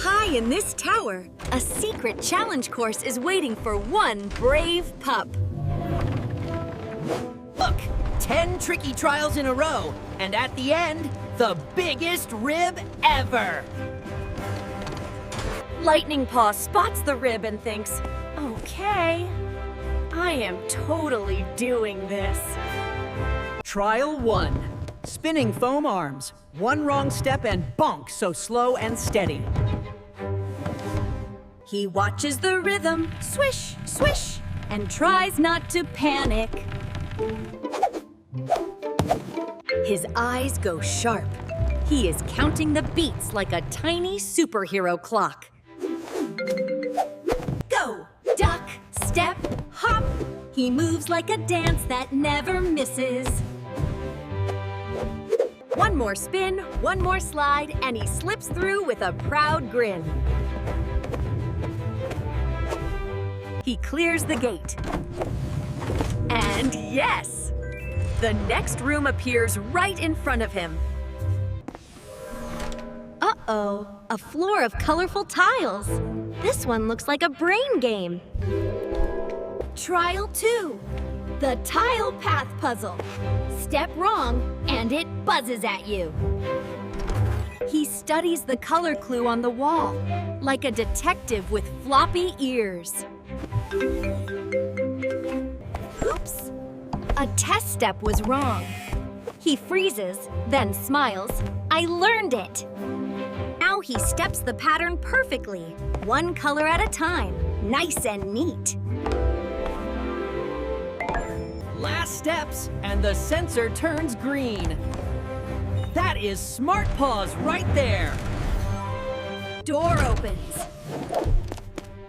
High in this tower, a secret challenge course is waiting for one brave pup. Look, 10 tricky trials in a row, and at the end, the biggest rib ever. Lightning Paw spots the rib and thinks, okay, I am totally doing this. Trial 1. Spinning foam arms. One wrong step and bonk, so slow and steady. He watches the rhythm, swish, swish, and tries not to panic. His eyes go sharp. He is counting the beats like a tiny superhero clock. Go, duck, step, hop. He moves like a dance that never misses. One more spin, one more slide, and he slips through with a proud grin. He clears the gate. And yes! The next room appears right in front of him. Uh-oh, a floor of colorful tiles. This one looks like a brain game. Trial 2, the tile path puzzle. Step wrong, and it buzzes at you. He studies the color clue on the wall, like a detective with floppy ears. Oops! A test step was wrong. He freezes, then smiles. I learned it! Now he steps the pattern perfectly, one color at a time, nice and neat. Last steps, and the sensor turns green. That is Smart Paws right there. Door opens.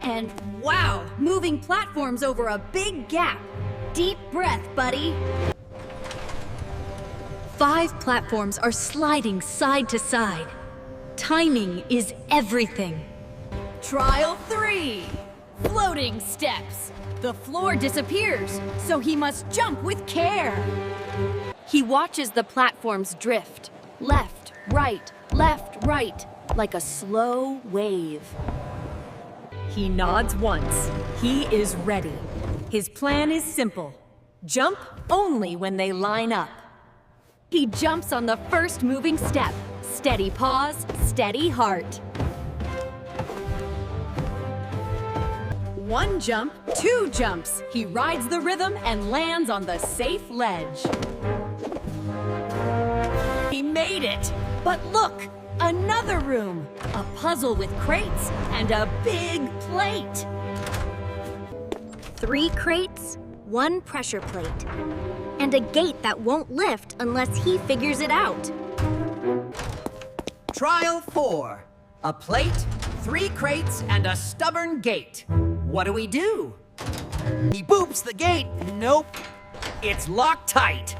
And wow, moving platforms over a big gap. Deep breath, buddy. 5 platforms are sliding side to side. Timing is everything. Trial 3, floating steps. The floor disappears, so he must jump with care. He watches the platforms drift, left, right, like a slow wave. He nods once. He is ready. His plan is simple. Jump only when they line up. He jumps on the first moving step. Steady paws, steady heart. 1 jump, 2 jumps. He rides the rhythm and lands on the safe ledge. He made it! But look, another room. A puzzle with crates and a big plate. 3 crates, 1 pressure plate, and a gate that won't lift unless he figures it out. Trial 4. A plate, 3 crates, and a stubborn gate. What do we do? He boops the gate. Nope. It's locked tight.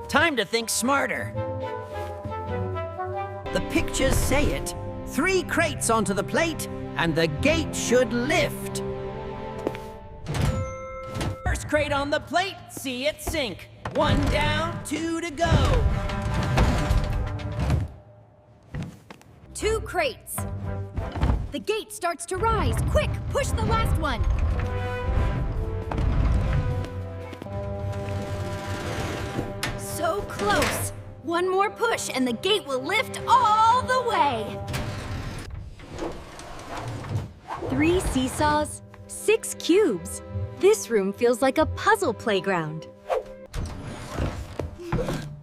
Time to think smarter. The pictures say it. 3 crates onto the plate, and the gate should lift. First crate on the plate, see it sink. 1 down, 2 to go. 2 crates. The gate starts to rise. Quick, push the last one. So close. 1 more push and the gate will lift all the way. 3 seesaws, 6 cubes. This room feels like a puzzle playground.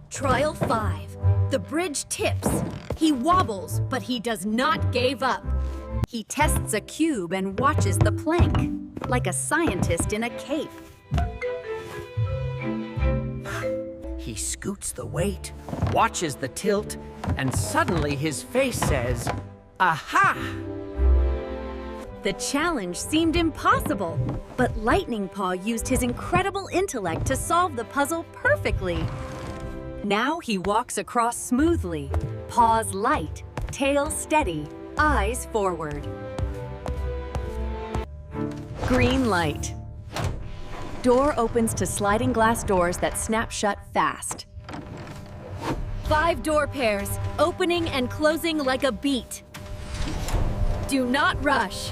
Trial 5. The bridge tips. He wobbles, but he does not give up. He tests a cube and watches the plank, like a scientist in a cape. He scoots the weight, watches the tilt, and suddenly his face says, "Aha!" The challenge seemed impossible, but Lightning Paw used his incredible intellect to solve the puzzle perfectly. Now he walks across smoothly, paws light, tail steady, eyes forward. Green light. Door opens to sliding glass doors that snap shut fast. 5 door pairs, opening and closing like a beat. Do not rush.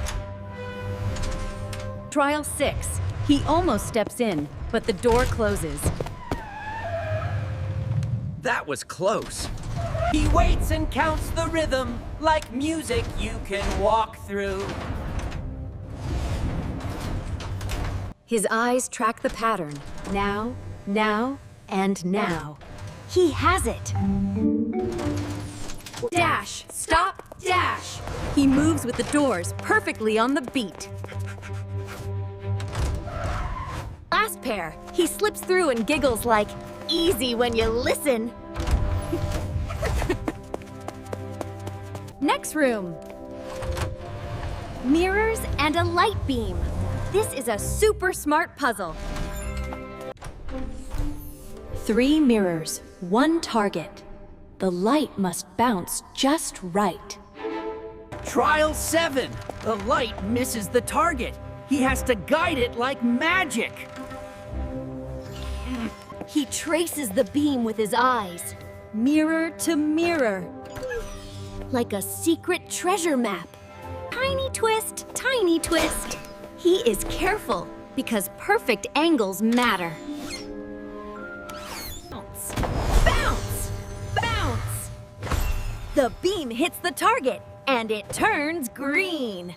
Trial 6. He almost steps in, but the door closes. That was close. He waits and counts the rhythm like music you can walk through. His eyes track the pattern. Now, now, and now. He has it. Dash, stop, dash. He moves with the doors perfectly on the beat. Last pair. He slips through and giggles like, easy when you listen. Next room. Mirrors and a light beam. This is a super smart puzzle. 3 mirrors, 1 target. The light must bounce just right. Trial 7. The light misses the target. He has to guide it like magic. He traces the beam with his eyes, mirror to mirror, like a secret treasure map. Tiny twist, tiny twist. He is careful because perfect angles matter. Bounce, bounce, bounce. The beam hits the target and it turns green.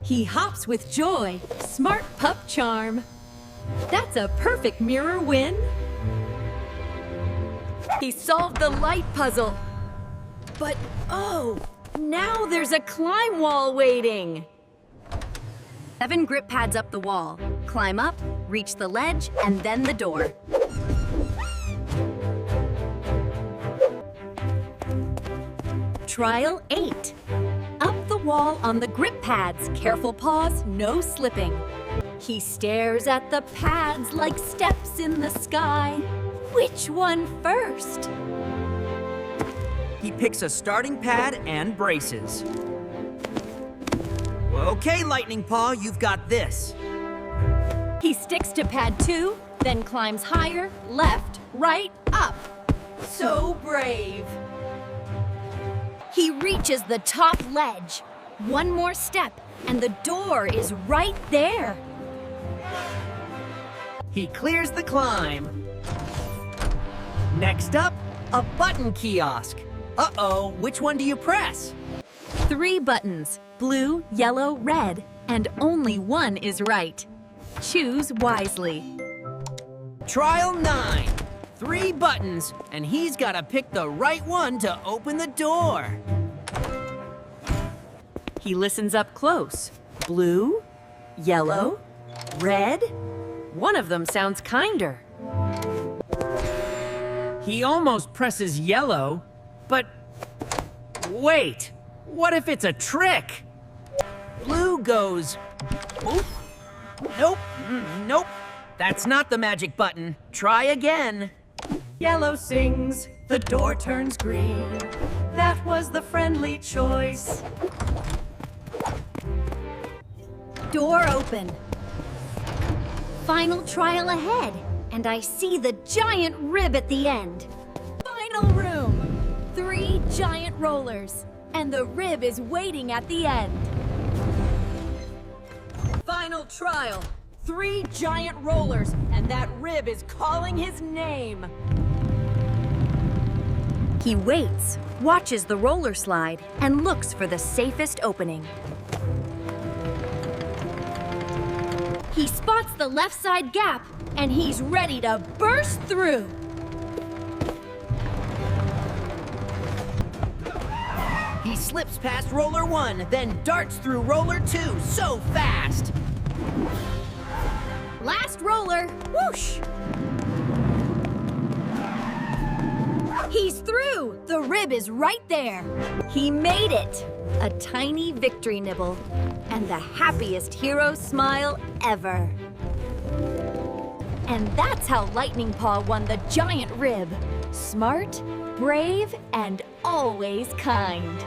He hops with joy, smart pup charm. That's a perfect mirror win. He solved the light puzzle. But oh, now there's a climb wall waiting. 7 grip pads up the wall. Climb up, reach the ledge, and then the door. Trial 8. Up the wall on the grip pads. Careful paws, no slipping. He stares at the pads like steps in the sky. Which one first? He picks a starting pad and braces. Okay, Lightning Paw, you've got this. He sticks to pad 2, then climbs higher, left, right, up. So brave. He reaches the top ledge. One more step, and the door is right there. He clears the climb. Next up, a button kiosk. Uh-oh, which one do you press? 3 buttons, blue, yellow, red, and only one is right. Choose wisely. Trial 9. 3 buttons, and he's got to pick the right one to open the door. He listens up close. Blue, yellow, red. One of them sounds kinder. He almost presses yellow, but wait, what if it's a trick? Blue goes, oop, nope, nope, that's not the magic button. Try again. Yellow sings, the door turns green. That was the friendly choice. Door open. Final trial ahead, and I see the giant rib at the end. Final room. 3 giant rollers, and the rib is waiting at the end. Final trial. 3 giant rollers, and that rib is calling his name. He waits, watches the roller slide, and looks for the safest opening. He spots the left side gap, and he's ready to burst through. He slips past roller 1, then darts through roller 2 so fast. Last roller, whoosh! He's through! The rib is right there. He made it! A tiny victory nibble, and the happiest hero smile ever. And that's how Lightning Paw won the giant rib. Smart, brave, and always kind.